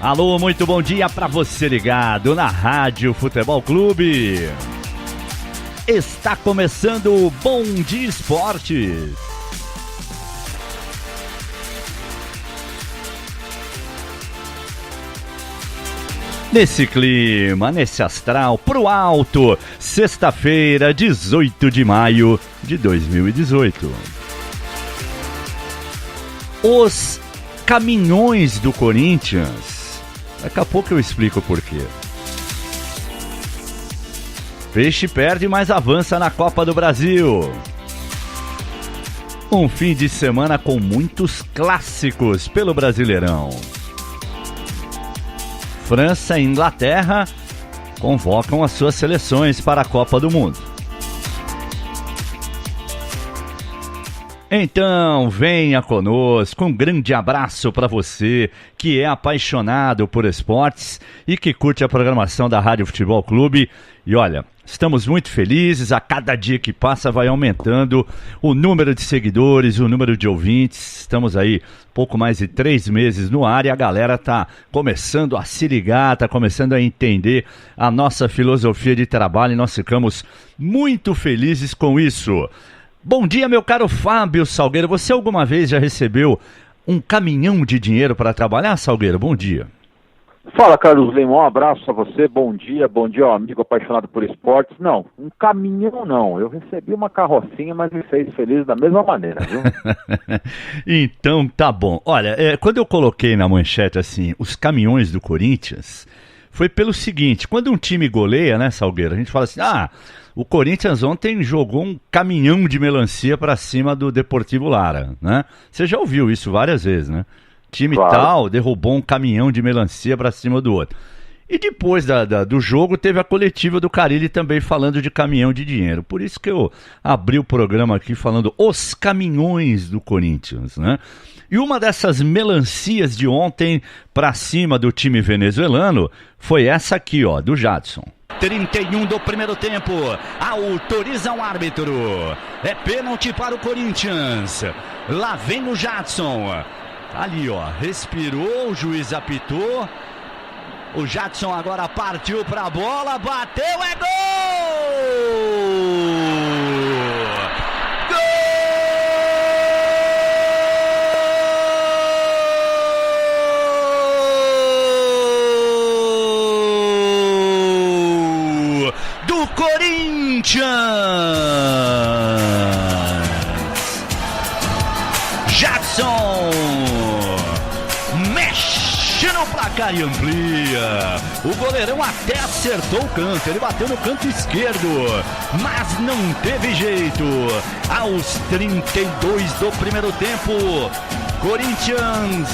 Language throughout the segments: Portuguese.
Alô, muito bom dia para você ligado na Rádio Futebol Clube. Está começando o Bom Dia Esportes. Nesse clima, nesse astral, pro alto, sexta-feira, 18 de maio de 2018. Os caminhões do Corinthians. Daqui a pouco eu explico por quê. Peixe perde, mas avança na Copa do Brasil. Um fim de semana com muitos clássicos pelo Brasileirão. França e Inglaterra convocam as suas seleções para a Copa do Mundo. Então, venha conosco, um grande abraço para você que é apaixonado por esportes e que curte a programação da Rádio Futebol Clube. E olha, estamos muito felizes, a cada dia que passa vai aumentando o número de seguidores, o número de ouvintes. Estamos aí pouco mais de 3 meses no ar e a galera tá começando a se ligar, tá começando a entender a nossa filosofia de trabalho e nós ficamos muito felizes com isso. Bom dia, meu caro Fábio Salgueiro. Você alguma vez já recebeu um caminhão de dinheiro para trabalhar, Salgueiro? Bom dia. Fala, Carlos Lima. Um abraço a você. Bom dia, ao amigo apaixonado por esportes. Não, um caminhão não. Eu recebi uma carrocinha, mas me fez feliz da mesma maneira, viu? Então, tá bom. Olha, quando eu coloquei na manchete, assim, os caminhões do Corinthians, foi pelo seguinte, quando um time goleia, né, Salgueiro, a gente fala assim, o Corinthians ontem jogou um caminhão de melancia para cima do Deportivo Lara, né? Você já ouviu isso várias vezes, né? Time claro. Tal derrubou um caminhão de melancia para cima do outro. E depois do jogo teve a coletiva do Carille também falando de caminhão de dinheiro. Por isso que eu abri o programa aqui falando os caminhões do Corinthians, né? E uma dessas melancias de ontem para cima do time venezuelano foi essa aqui, ó, do Jadson. 31 do primeiro tempo, autoriza o árbitro, é pênalti para o Corinthians, lá vem o Jadson, ali ó, respirou, o juiz apitou, o Jadson agora partiu para a bola, bateu, é gol! Corinthians! Jadson mexe no placar e amplia. O goleirão até acertou o canto, ele bateu no canto esquerdo, mas não teve jeito. Aos 32 do primeiro tempo, Corinthians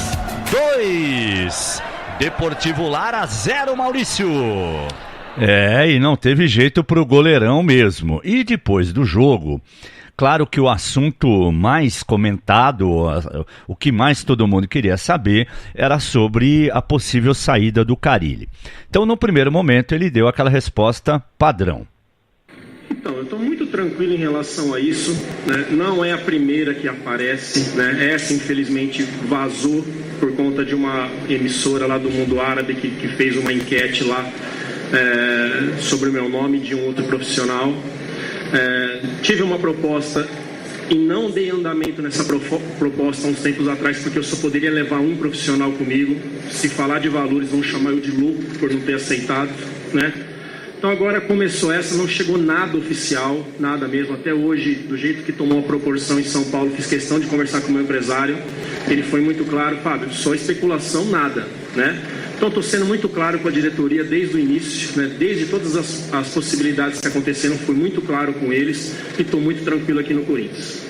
2, Deportivo Lara 0, Maurício. E não teve jeito pro goleirão mesmo. E depois do jogo, claro que o assunto mais comentado, o que mais todo mundo queria saber, era sobre a possível saída do Carille. Então, no primeiro momento, ele deu aquela resposta padrão. Então, eu estou muito tranquilo em relação a isso, né? Não é a primeira que aparece, né? Essa, infelizmente, vazou por conta de uma emissora lá do mundo árabe que fez uma enquete lá sobre o meu nome de um outro profissional. Tive uma proposta e não dei andamento nessa proposta há uns tempos atrás, porque eu só poderia levar um profissional comigo. Se falar de valores, vão chamar eu de louco por não ter aceitado, né? Então agora começou essa, não chegou nada oficial, nada mesmo. Até hoje, do jeito que tomou a proporção em São Paulo, fiz questão de conversar com o meu empresário. Ele foi muito claro, Fábio, só especulação, nada, né? Então estou sendo muito claro com a diretoria desde o início, né? Desde todas as possibilidades que aconteceram, fui muito claro com eles e estou muito tranquilo aqui no Corinthians.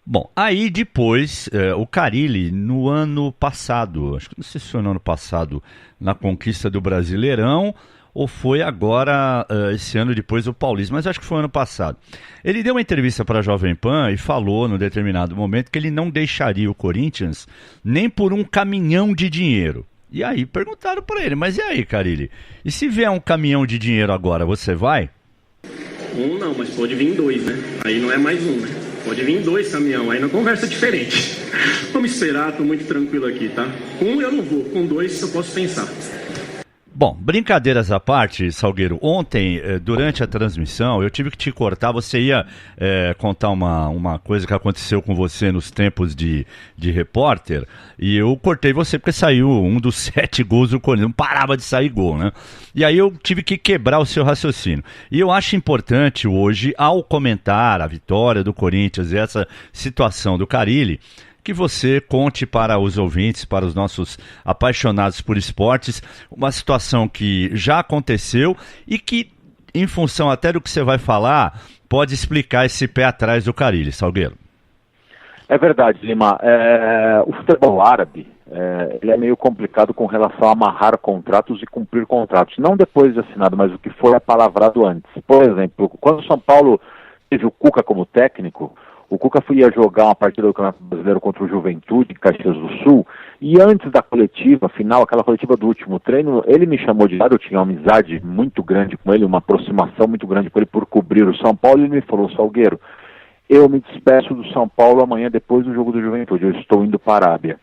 Bom, aí depois, o Carille, no ano passado, acho que não sei se foi no ano passado, na conquista do Brasileirão, ou foi agora, esse ano depois do Paulista, mas acho que foi ano passado. Ele deu uma entrevista para a Jovem Pan e falou, num determinado momento, que ele não deixaria o Corinthians nem por um caminhão de dinheiro. E aí perguntaram para ele, mas e aí, Carille? E se vier um caminhão de dinheiro agora, você vai? Um não, mas pode vir 2, né? Aí não é mais um, né? Pode vir 2 caminhão, aí não conversa diferente. Vamos esperar, tô muito tranquilo aqui, tá? Com um eu não vou, com dois eu posso pensar. Bom, brincadeiras à parte, Salgueiro, ontem, durante a transmissão, eu tive que te cortar, você ia contar uma coisa que aconteceu com você nos tempos de repórter, e eu cortei você porque saiu um dos 7 gols do Corinthians, não parava de sair gol, né? E aí eu tive que quebrar o seu raciocínio. E eu acho importante hoje, ao comentar a vitória do Corinthians e essa situação do Carille, que você conte para os ouvintes, para os nossos apaixonados por esportes, uma situação que já aconteceu e que, em função até do que você vai falar, pode explicar esse pé atrás do Carille, Salgueiro. É verdade, Lima. O futebol árabe ele é meio complicado com relação a amarrar contratos e cumprir contratos. Não depois de assinado, mas o que foi apalavrado antes. Por exemplo, quando o São Paulo teve o Cuca como técnico, o Cuca ia jogar uma partida do Campeonato Brasileiro contra o Juventude, em Caxias do Sul, e antes da coletiva final, aquela coletiva do último treino, ele me chamou de lado, eu tinha uma amizade muito grande com ele, uma aproximação muito grande com ele por cobrir o São Paulo, e ele me falou: Salgueiro, eu me despeço do São Paulo amanhã depois do jogo do Juventude, eu estou indo para a Arábia.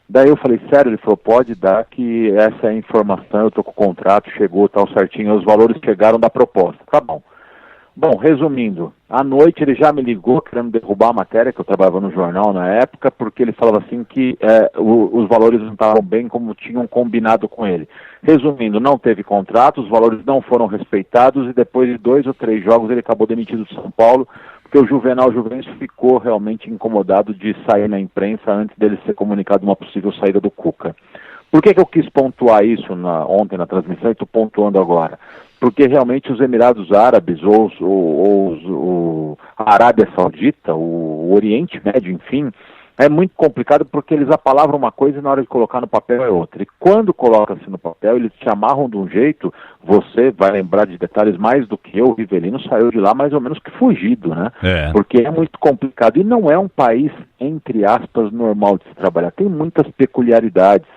Daí eu falei: sério? Ele falou: pode dar, que essa é a informação, eu estou com o contrato, chegou, tal certinho, os valores chegaram da proposta. Tá bom. Bom, resumindo, à noite ele já me ligou querendo derrubar a matéria, que eu trabalhava no jornal na época, porque ele falava assim que os valores não estavam bem como tinham combinado com ele. Resumindo, não teve contrato, os valores não foram respeitados e depois de 2 ou 3 jogos ele acabou demitido do São Paulo, porque o Juvenal Juventus ficou realmente incomodado de sair na imprensa antes dele ser comunicado uma possível saída do Cuca. Por que eu quis pontuar isso ontem na transmissão e estou pontuando agora? Porque realmente os Emirados Árabes, a Arábia Saudita, o Oriente Médio, enfim, é muito complicado porque eles apalavram uma coisa e na hora de colocar no papel é outra. E quando coloca-se no papel, eles te amarram de um jeito, você vai lembrar de detalhes mais do que eu, o Rivelino saiu de lá mais ou menos que fugido, né? Porque é muito complicado. E não é um país, entre aspas, normal de se trabalhar. Tem muitas peculiaridades.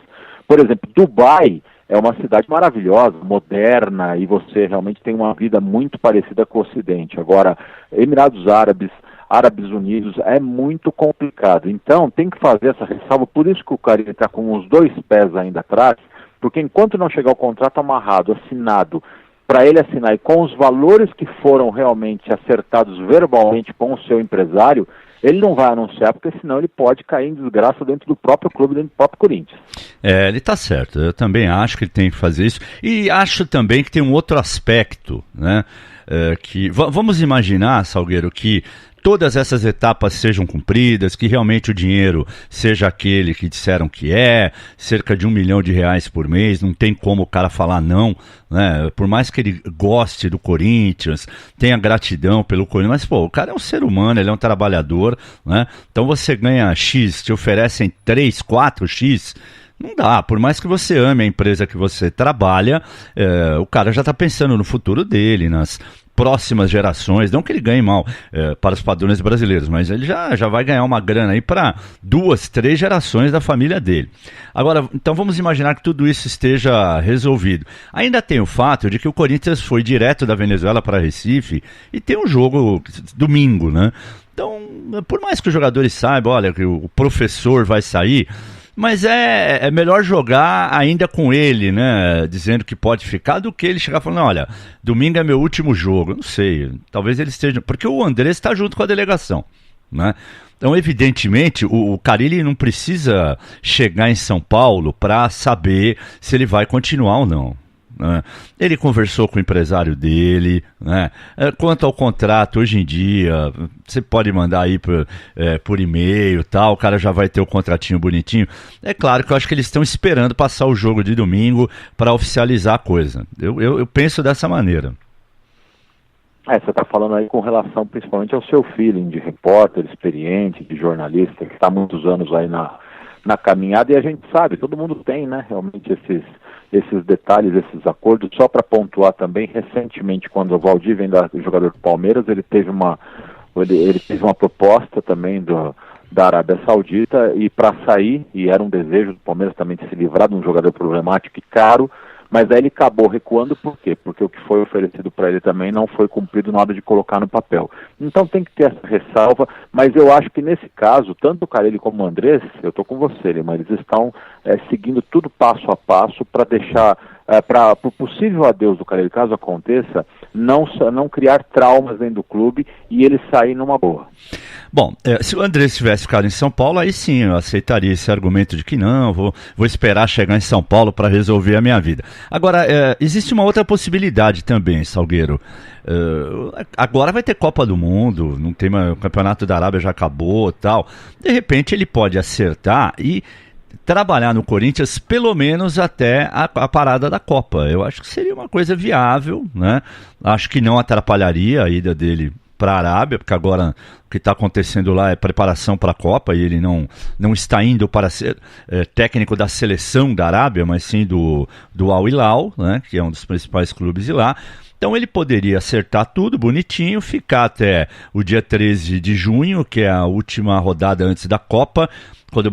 Por exemplo, Dubai é uma cidade maravilhosa, moderna, e você realmente tem uma vida muito parecida com o Ocidente. Agora, Emirados Árabes, Árabes Unidos, é muito complicado. Então, tem que fazer essa ressalva, por isso que o Carille está com os 2 pés ainda atrás, porque enquanto não chegar o contrato amarrado, assinado, para ele assinar, e com os valores que foram realmente acertados verbalmente com o seu empresário, ele não vai anunciar, porque senão ele pode cair em desgraça dentro do próprio clube, dentro do próprio Corinthians. Ele está certo, eu também acho que ele tem que fazer isso, e acho também que tem um outro aspecto, né, vamos imaginar, Salgueiro, que todas essas etapas sejam cumpridas, que realmente o dinheiro seja aquele que disseram que cerca de R$1 milhão por mês, não tem como o cara falar não, né? Por mais que ele goste do Corinthians, tenha gratidão pelo Corinthians, mas pô, o cara é um ser humano, ele é um trabalhador, né? Então você ganha X, te oferecem 3, 4 X, não dá, por mais que você ame a empresa que você trabalha, o cara já está pensando no futuro dele, nas próximas gerações, não que ele ganhe mal para os padrões brasileiros, mas ele já vai ganhar uma grana aí para 2, 3 gerações da família dele. Agora, então vamos imaginar que tudo isso esteja resolvido. Ainda tem o fato de que o Corinthians foi direto da Venezuela para Recife e tem um jogo domingo, né? Então, por mais que os jogadores saibam, olha, que o professor vai sair, mas é melhor jogar ainda com ele, né, dizendo que pode ficar, do que ele chegar falando: olha, domingo é meu último jogo. Não sei, talvez ele esteja... Porque o Andrés está junto com a delegação, né? Então, evidentemente, o Carille não precisa chegar em São Paulo para saber se ele vai continuar ou não, né? Ele conversou com o empresário dele, né? Quanto ao contrato, hoje em dia, você pode mandar aí por e-mail, tal, o cara já vai ter o contratinho bonitinho. É claro que eu acho que eles estão esperando passar o jogo de domingo para oficializar a coisa. Eu penso dessa maneira. Você está falando aí com relação principalmente ao seu feeling de repórter experiente, de jornalista, que está há muitos anos aí na caminhada, e a gente sabe, todo mundo tem, né, realmente esses detalhes, esses acordos. Só para pontuar também, recentemente, quando o Valdívia ainda era jogador do Palmeiras, ele teve uma proposta também da Arábia Saudita, e para sair, e era um desejo do Palmeiras também de se livrar de um jogador problemático e caro, Mas aí ele acabou recuando por quê? Porque o que foi oferecido para ele também não foi cumprido na hora de colocar no papel. Então tem que ter essa ressalva, mas eu acho que nesse caso, tanto o Carille como o Andrés, eu estou com você, Lima, eles estão seguindo tudo passo a passo para deixar, para o possível adeus do Carille, caso aconteça, não criar traumas dentro do clube e ele sair numa boa. Bom, se o Andrés tivesse ficado em São Paulo, aí sim eu aceitaria esse argumento de que não, vou esperar chegar em São Paulo para resolver a minha vida. Agora, existe uma outra possibilidade também, Salgueiro. Agora vai ter Copa do Mundo, não tem mais, o Campeonato da Arábia já acabou, tal. De repente ele pode acertar e trabalhar no Corinthians pelo menos até a parada da Copa. Eu acho que seria uma coisa viável, né? Acho que não atrapalharia a ida dele para a Arábia, porque agora o que está acontecendo lá é preparação para a Copa e ele não está indo para ser técnico da seleção da Arábia, mas sim do Al Hilal, né, que é um dos principais clubes de lá. Então ele poderia acertar tudo bonitinho, ficar até o dia 13 de junho, que é a última rodada antes da Copa, quando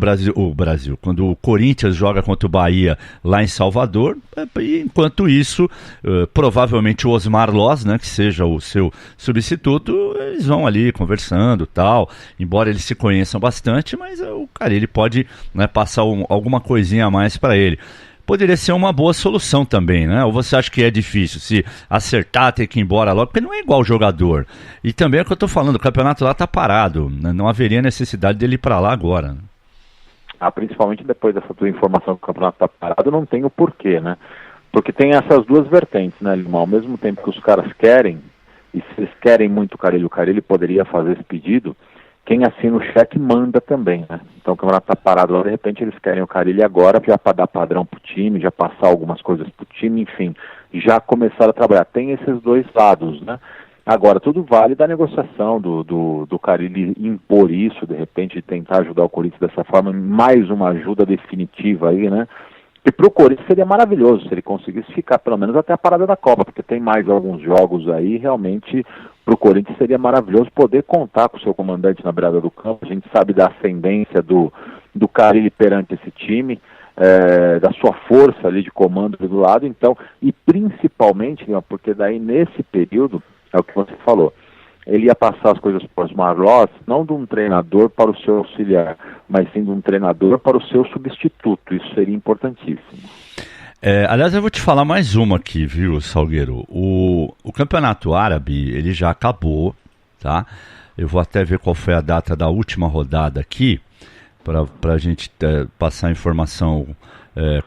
quando o Corinthians joga contra o Bahia lá em Salvador, e enquanto isso, provavelmente o Osmar Loz, né, que seja o seu substituto, eles vão ali conversando tal, embora eles se conheçam bastante, mas o cara ele pode, né, passar alguma coisinha a mais para ele. Poderia ser uma boa solução também, né? Ou você acha que é difícil se acertar, ter que ir embora logo? Porque não é igual jogador. E também é o que eu estou falando, o campeonato lá está parado, né? Não haveria necessidade dele ir para lá agora. Principalmente depois dessa tua informação que o campeonato está parado, não tem o porquê, né? Porque tem essas duas vertentes, né, Lima? Ao mesmo tempo que os caras querem, e se eles querem muito o Carille poderia fazer esse pedido, quem assina o cheque manda também, né? Então o campeonato está parado lá, de repente eles querem o Carille agora já para dar padrão pro time, já passar algumas coisas pro time, enfim, já começar a trabalhar. Tem esses dois lados, né? Agora, tudo vale da negociação do Carille impor isso, de repente tentar ajudar o Corinthians dessa forma, mais uma ajuda definitiva aí, né? E para o Corinthians seria maravilhoso se ele conseguisse ficar pelo menos até a parada da Copa, porque tem mais alguns jogos aí, realmente para o Corinthians seria maravilhoso poder contar com o seu comandante na beirada do campo. A gente sabe da ascendência do Carille perante esse time, da sua força ali de comando do lado, então, e principalmente, porque daí nesse período, é o que você falou, ele ia passar as coisas para os Osmar Loz, não de um treinador para o seu auxiliar, mas sim de um treinador para o seu substituto. Isso seria importantíssimo. Aliás, eu vou te falar mais uma aqui, viu, Salgueiro? O Campeonato Árabe, ele já acabou, tá? Eu vou até ver qual foi a data da última rodada aqui, para a gente passar a informação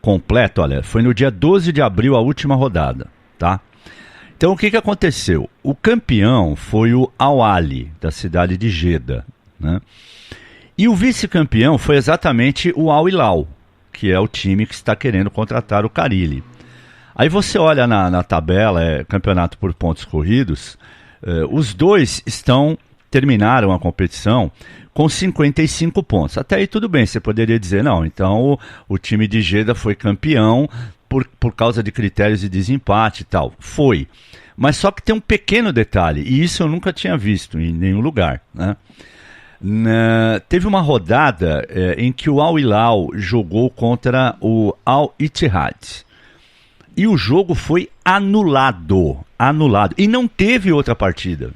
completa. Olha, foi no dia 12 de abril a última rodada, tá? Então o que aconteceu? O campeão foi o Al Ahly, da cidade de Jeddah, né? E o vice-campeão foi exatamente o Al Hilal, que é o time que está querendo contratar o Carille. Aí você olha na tabela, campeonato por pontos corridos, os dois terminaram a competição com 55 pontos. Até aí tudo bem, você poderia dizer, não, então o time de Jeddah foi campeão por causa de critérios de desempate e tal. Foi. Mas só que tem um pequeno detalhe, e isso eu nunca tinha visto em nenhum lugar, né? Teve uma rodada em que o Al Hilal jogou contra o Al Ittihad. E o jogo foi anulado. E não teve outra partida.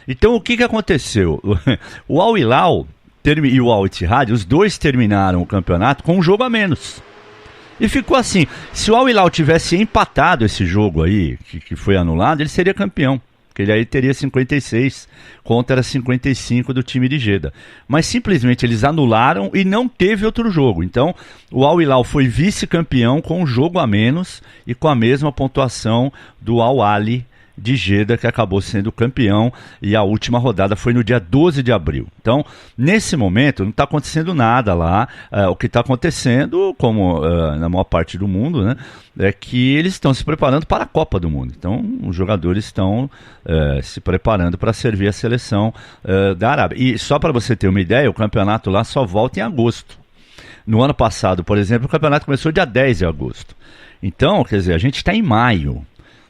Então o que aconteceu? O Al Hilal e o Al Ittihad, os dois terminaram o campeonato com um jogo a menos. E ficou assim, se o Al Hilal tivesse empatado esse jogo aí, que foi anulado, ele seria campeão. Porque ele aí teria 56 contra 55 do time de Jeddah. Mas simplesmente eles anularam e não teve outro jogo. Então o Al Hilal foi vice-campeão com um jogo a menos e com a mesma pontuação do Al Ahly de Jeddah, que acabou sendo campeão, e a última rodada foi no dia 12 de abril. Então, nesse momento, não está acontecendo nada lá. O que está acontecendo, como na maior parte do mundo, né, é que eles estão se preparando para a Copa do Mundo. Então, os jogadores estão se preparando para servir a seleção da Arábia. E só para você ter uma ideia, o campeonato lá só volta em agosto. No ano passado, por exemplo, o campeonato começou dia 10 de agosto. Então, quer dizer, a gente está em maio.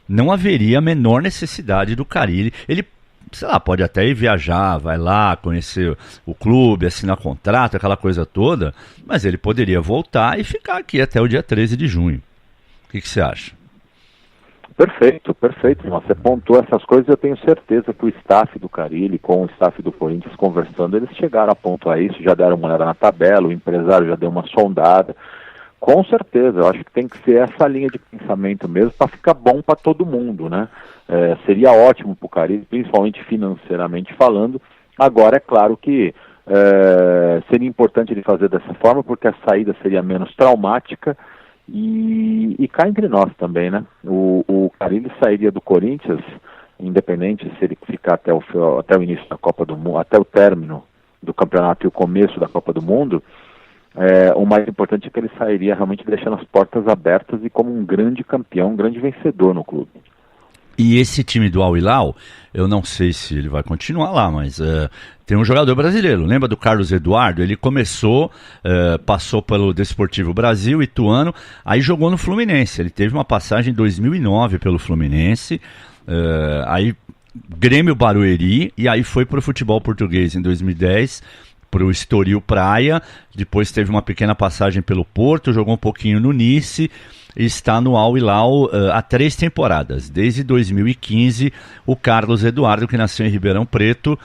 Não haveria a menor necessidade do Carille. Ele, sei lá, pode até ir viajar, vai lá, conhecer o clube, assinar contrato, aquela coisa toda, mas ele poderia voltar e ficar aqui até o dia 13 de junho. O que você acha? Perfeito, perfeito. Você pontuou essas coisas, eu tenho certeza que o staff do Carille com o staff do Corinthians conversando, eles chegaram a pontuar isso, já deram uma olhada na tabela, o empresário já deu uma sondada. Com certeza, eu acho que tem que ser essa linha de pensamento mesmo para ficar bom para todo mundo, né? Seria ótimo para o Carille, principalmente financeiramente falando. Agora, é claro que seria importante ele fazer dessa forma, porque a saída seria menos traumática. E cá entre nós também, né? O Carille sairia do Corinthians, independente se ele ficar até o início da Copa do Mundo, até o término do campeonato e o começo da Copa do Mundo. O mais importante é que ele sairia realmente deixando as portas abertas e como um grande campeão, um grande vencedor no clube. E esse time do Al Hilal, eu não sei se ele vai continuar lá, mas tem um jogador brasileiro. Lembra do Carlos Eduardo? Ele começou, passou pelo Desportivo Brasil, Ituano, aí jogou no Fluminense. Ele teve uma passagem em 2009 pelo Fluminense, aí Grêmio Barueri, e aí foi para o futebol português em 2010, para o Estoril Praia. Depois teve uma pequena passagem pelo Porto, jogou um pouquinho no Nice. Está no Al Hilal há 3 temporadas. Desde 2015, o Carlos Eduardo, que nasceu em Ribeirão Preto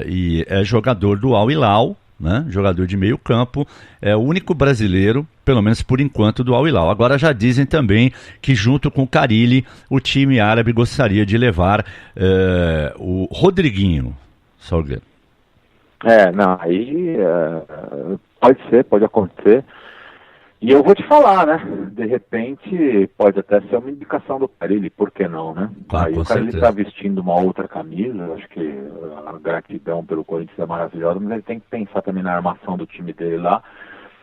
e é jogador do Al Hilal, né? Jogador de meio campo, é o único brasileiro, pelo menos por enquanto, do Al Hilal. Agora já dizem também que junto com o Carille, o time árabe gostaria de levar o Rodriguinho, Salgueiro. Não, aí pode ser, pode acontecer. E eu vou te falar, né? De repente, pode até ser uma indicação do Carille, por que não, né? Claro, aí o Carille está vestindo uma outra camisa, acho que a gratidão pelo Corinthians é maravilhosa, mas ele tem que pensar também na armação do time dele lá.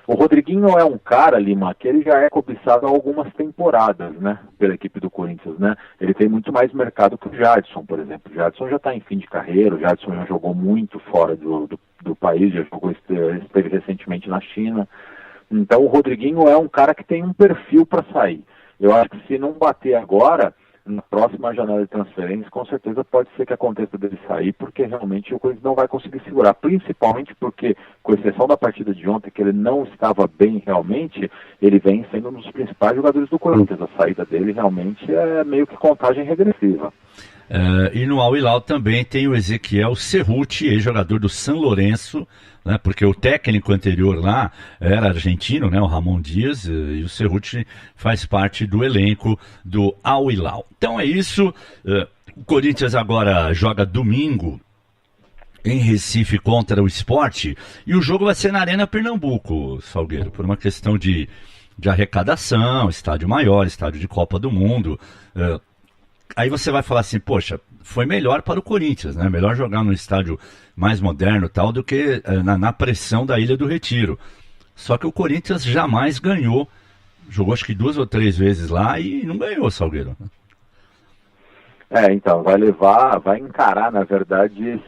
O Rodriguinho é um cara, Lima, que ele já é cobiçado há algumas temporadas, né? Pela equipe do Corinthians, né? Ele tem muito mais mercado que o Jadson, por exemplo. O Jadson já está em fim de carreira, o Jadson já jogou muito fora do país, já jogou, esteve recentemente na China. Então o Rodriguinho é um cara que tem um perfil para sair. Eu acho que se não bater agora, na próxima janela de transferências, com certeza pode ser que aconteça dele sair, porque realmente o Corinthians não vai conseguir segurar. Principalmente porque, com exceção da partida de ontem, que ele não estava bem realmente, ele vem sendo um dos principais jogadores do Corinthians. A saída dele realmente é meio que contagem regressiva. E no Al Hilal também tem o Ezequiel Cerruti, ex-jogador do San Lourenço, né, porque o técnico anterior lá era argentino, né, o Ramon Dias, e o Cerruti faz parte do elenco do Al Hilal. Então é isso, o Corinthians agora joga domingo em Recife contra o Sport, e o jogo vai ser na Arena Pernambuco, Salgueiro, por uma questão de arrecadação, estádio maior, estádio de Copa do Mundo. Aí você vai falar assim, poxa, foi melhor para o Corinthians, né? Melhor jogar num estádio mais moderno tal do que na pressão da Ilha do Retiro. Só que o Corinthians jamais ganhou. Jogou acho que 2 ou 3 vezes lá e não ganhou, Salgueiro. Então, vai encarar, na verdade,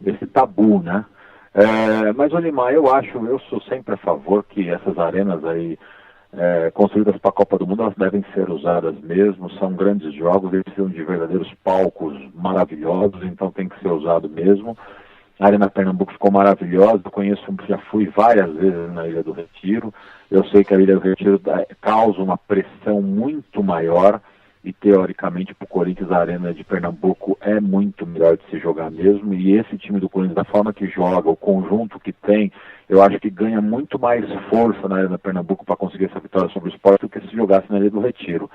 esse tabu, né? Mas, Olimar, eu sou sempre a favor que essas arenas aí, construídas para a Copa do Mundo, elas devem ser usadas mesmo, são grandes jogos, eles precisam de verdadeiros palcos maravilhosos, então tem que ser usado mesmo. A Arena Pernambuco ficou maravilhosa, já fui várias vezes na Ilha do Retiro, eu sei que a Ilha do Retiro causa uma pressão muito maior, e teoricamente para o Corinthians a Arena de Pernambuco é muito melhor de se jogar mesmo, e esse time do Corinthians, da forma que joga, o conjunto que tem, eu acho que ganha muito mais força na Arena Pernambuco para conseguir essa vitória sobre o Sport do que se jogasse na Ilha do Retiro.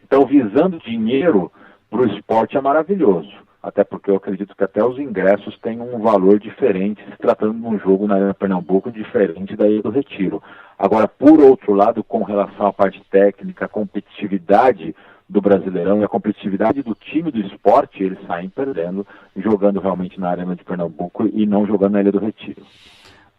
Então, visando dinheiro para o Sport é maravilhoso, até porque eu acredito que até os ingressos têm um valor diferente, se tratando de um jogo na Arena Pernambuco diferente da Ilha do Retiro. Agora, por outro lado, com relação à parte técnica, a competitividade do Brasileirão e a competitividade do time do Sport, eles saem perdendo, jogando realmente na Arena de Pernambuco e não jogando na Ilha do Retiro.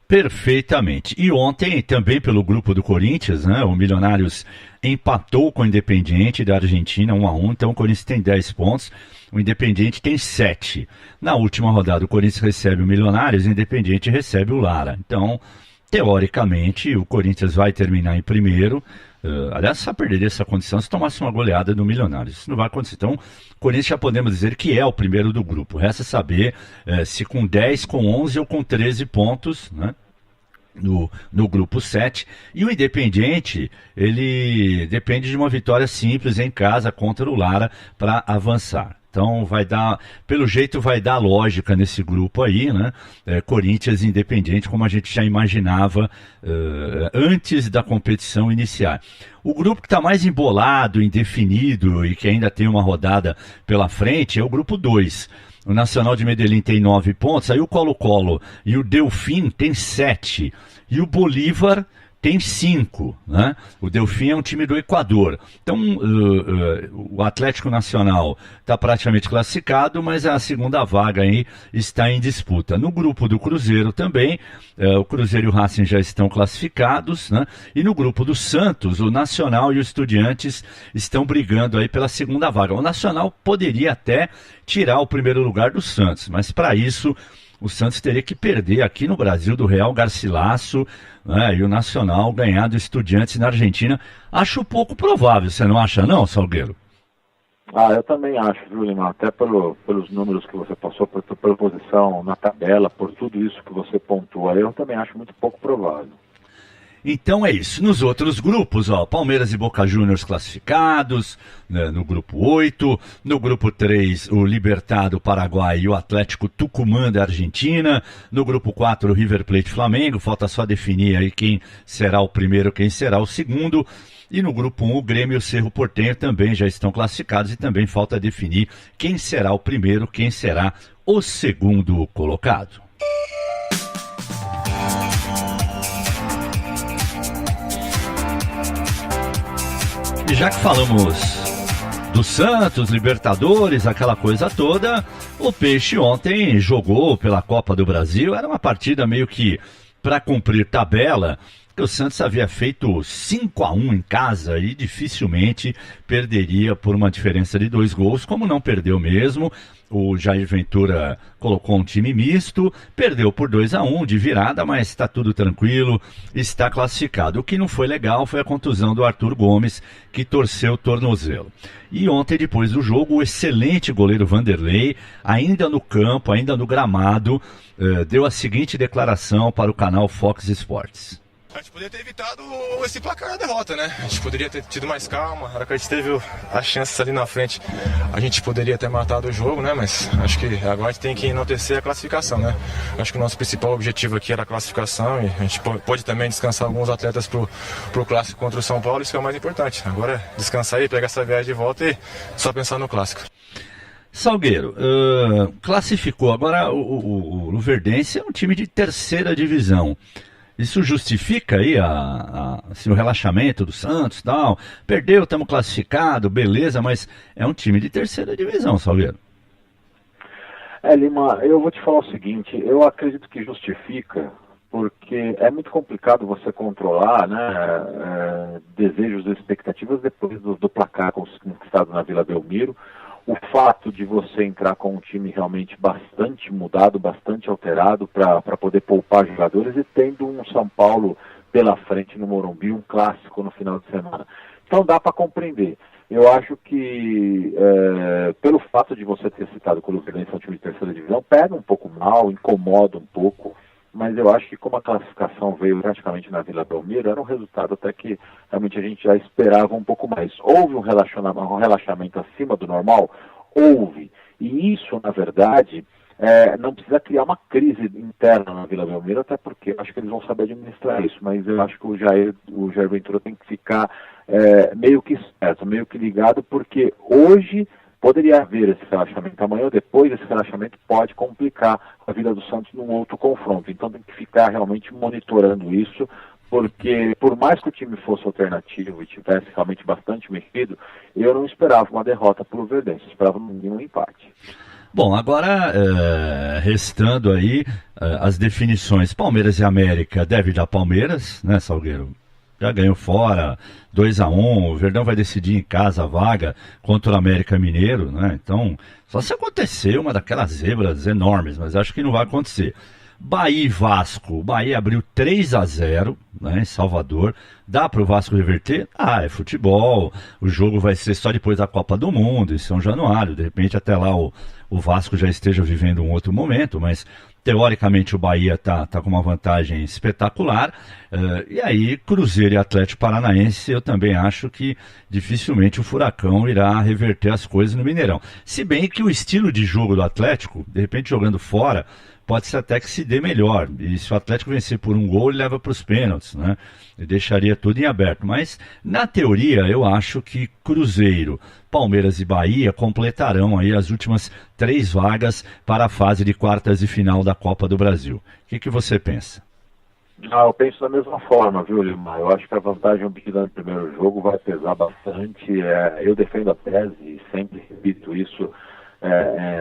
Perfeitamente. E ontem, também pelo grupo do Corinthians, né, o Milionários empatou com o Independiente da Argentina 1-1, então o Corinthians tem 10 pontos, o Independiente tem 7. Na última rodada, o Corinthians recebe o Milionários e o Independiente recebe o Lara. Então, teoricamente, o Corinthians vai terminar em primeiro. Aliás, só perderia essa condição se tomasse uma goleada do Milionários. Isso não vai acontecer. Então, o Corinthians já podemos dizer que é o primeiro do grupo. Resta saber se com 10, com 11 ou com 13 pontos, né? no grupo 7, e o Independiente, ele depende de uma vitória simples em casa contra o Lara para avançar. Então pelo jeito vai dar lógica nesse grupo aí, né? Corinthians e Independiente, como a gente já imaginava antes da competição iniciar. O grupo que está mais embolado, indefinido e que ainda tem uma rodada pela frente é o grupo 2. O Nacional de Medellín tem 9 pontos, aí o Colo-Colo e o Delfim tem 7. E o Bolívar tem 5, né? O Delfim é um time do Equador. Então, o Atlético Nacional está praticamente classificado, mas a segunda vaga aí está em disputa. No grupo do Cruzeiro também, o Cruzeiro e o Racing já estão classificados, né? E no grupo do Santos, o Nacional e o Estudiantes estão brigando aí pela segunda vaga. O Nacional poderia até tirar o primeiro lugar do Santos, mas para isso o Santos teria que perder aqui no Brasil do Real Garcilaso, né, e o Nacional ganhar do Estudiantes na Argentina. Acho pouco provável, você não acha não, Salgueiro? Eu também acho, viu, Lima? Até pelos números que você passou, pela posição na tabela, por tudo isso que você pontua, eu também acho muito pouco provável. Então é isso. Nos outros grupos, Palmeiras e Boca Juniors classificados, né, no grupo 8. No grupo 3, o Libertad do Paraguai e o Atlético Tucumã da Argentina. No grupo 4, o River Plate Flamengo. Falta só definir aí quem será o primeiro, quem será o segundo. E no grupo 1, o Grêmio e o Cerro Porteño também já estão classificados e também falta definir quem será o primeiro, quem será o segundo colocado. E já que falamos do Santos, Libertadores, aquela coisa toda, o Peixe ontem jogou pela Copa do Brasil. Era uma partida meio que para cumprir tabela, que o Santos havia feito 5-1 em casa e dificilmente perderia por uma diferença de 2 gols, como não perdeu mesmo. O Jair Ventura colocou um time misto, perdeu por 2-1 de virada, mas está tudo tranquilo, está classificado. O que não foi legal foi a contusão do Arthur Gomes, que torceu o tornozelo. E ontem, depois do jogo, o excelente goleiro Vanderlei, ainda no campo, ainda no gramado, deu a seguinte declaração para o canal Fox Sports. A gente poderia ter evitado esse placar da derrota, né? A gente poderia ter tido mais calma. Na hora que a gente teve as chances ali na frente, a gente poderia ter matado o jogo, né? Mas acho que agora a gente tem que enaltecer a classificação, né? Acho que o nosso principal objetivo aqui era a classificação e a gente pode também descansar alguns atletas pro clássico contra o São Paulo, isso que é o mais importante. Agora é descansar e pegar essa viagem de volta e só pensar no clássico. Salgueiro, classificou. Agora o Luverdense é um time de terceira divisão. Isso justifica aí assim, o relaxamento do Santos e tal? Perdeu, estamos classificados, beleza, mas é um time de terceira divisão, Salgueiro. Lima, eu vou te falar o seguinte, eu acredito que justifica, porque é muito complicado você controlar, né, desejos e expectativas depois do placar conquistado na Vila Belmiro. O fato de você entrar com um time realmente bastante mudado, bastante alterado para poder poupar jogadores e tendo um São Paulo pela frente no Morumbi, um clássico no final de semana. Então dá para compreender. Eu acho que pelo fato de você ter citado que o Luverdense é um time de terceira divisão, pega um pouco mal, incomoda um pouco, mas eu acho que como a classificação veio praticamente na Vila Belmiro, era um resultado até que realmente a gente já esperava um pouco mais. Houve um relaxamento acima do normal? Houve. E isso, na verdade, não precisa criar uma crise interna na Vila Belmiro, até porque eu acho que eles vão saber administrar isso, mas eu acho que o Jair Ventura tem que ficar meio que esperto, meio que ligado, porque hoje poderia haver esse relaxamento. Amanhã ou depois, esse relaxamento pode complicar a vida do Santos num outro confronto. Então tem que ficar realmente monitorando isso, porque por mais que o time fosse alternativo e tivesse realmente bastante mexido, eu não esperava uma derrota para o Luverdense, eu esperava no mínimo um empate. Bom, agora restando aí as definições. Palmeiras e América deve dar Palmeiras, né, Salgueiro? Já ganhou fora, 2-1, o Verdão vai decidir em casa a vaga contra o América Mineiro, né? Então, só se acontecer uma daquelas zebras enormes, mas acho que não vai acontecer. Bahia e Vasco, o Bahia abriu 3-0, né, em Salvador. Dá para o Vasco reverter? É futebol, o jogo vai ser só depois da Copa do Mundo, em São Januário, de repente até lá o Vasco já esteja vivendo um outro momento, mas Teoricamente o Bahia tá com uma vantagem espetacular. E aí, Cruzeiro e Atlético Paranaense, eu também acho que dificilmente o Furacão irá reverter as coisas no Mineirão. Se bem que o estilo de jogo do Atlético, de repente jogando fora, pode ser até que se dê melhor. E se o Atlético vencer por um gol, ele leva para os pênaltis, né? E deixaria tudo em aberto. Mas, na teoria, eu acho que Cruzeiro, Palmeiras e Bahia completarão aí as últimas 3 vagas para a fase de quartas de final da Copa do Brasil. O que você pensa? Eu penso da mesma forma, viu, Lima? Eu acho que a vantagem obtida no primeiro jogo vai pesar bastante. Eu defendo a tese e sempre repito isso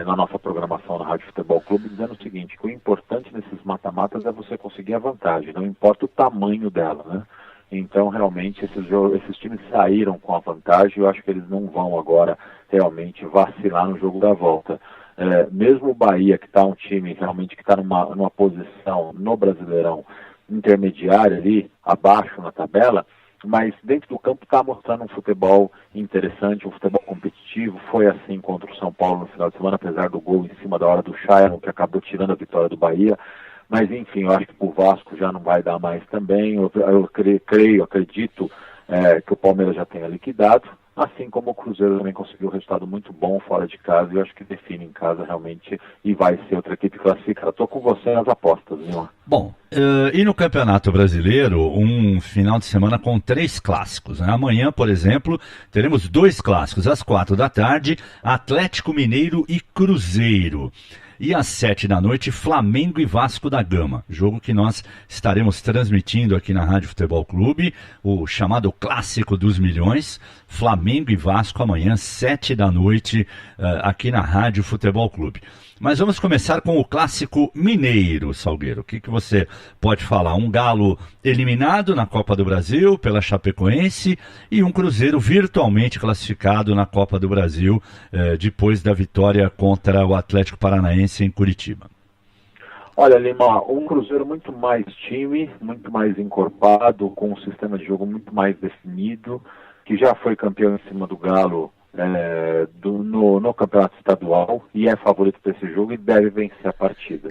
na nossa programação na Rádio Futebol Clube, dizendo o seguinte, que o importante nesses mata-matas é você conseguir a vantagem, não importa o tamanho dela, né? Então, realmente, esses times saíram com a vantagem, eu acho que eles não vão agora realmente vacilar no jogo da volta. Mesmo o Bahia, que está um time realmente que está numa posição no Brasileirão intermediária ali, abaixo na tabela, mas dentro do campo está mostrando um futebol interessante, um futebol competitivo. Foi assim contra o São Paulo no final de semana, apesar do gol em cima da hora do Sharon, que acabou tirando a vitória do Bahia. Mas enfim, eu acho que o Vasco já não vai dar mais também. Eu acredito que o Palmeiras já tenha liquidado, assim como o Cruzeiro também conseguiu um resultado muito bom fora de casa, e eu acho que define em casa realmente e vai ser outra equipe classificada. Estou com você nas apostas, viu? Bom, e no Campeonato Brasileiro, um final de semana com 3 clássicos, né? Amanhã, por exemplo, teremos 2 clássicos, às 4 da tarde, Atlético Mineiro e Cruzeiro. E às 7 da noite, Flamengo e Vasco da Gama. Jogo que nós estaremos transmitindo aqui na Rádio Futebol Clube, o chamado Clássico dos Milhões. Flamengo e Vasco amanhã, 7 da noite, aqui na Rádio Futebol Clube. Mas vamos começar com o Clássico Mineiro, Salgueiro. O que você pode falar? Um Galo eliminado na Copa do Brasil pela Chapecoense e um Cruzeiro virtualmente classificado na Copa do Brasil depois da vitória contra o Atlético Paranaense em Curitiba. Olha, Lima, um Cruzeiro muito mais time, muito mais encorpado, com um sistema de jogo muito mais definido, que já foi campeão em cima do Galo no campeonato estadual e é favorito para esse jogo e deve vencer a partida.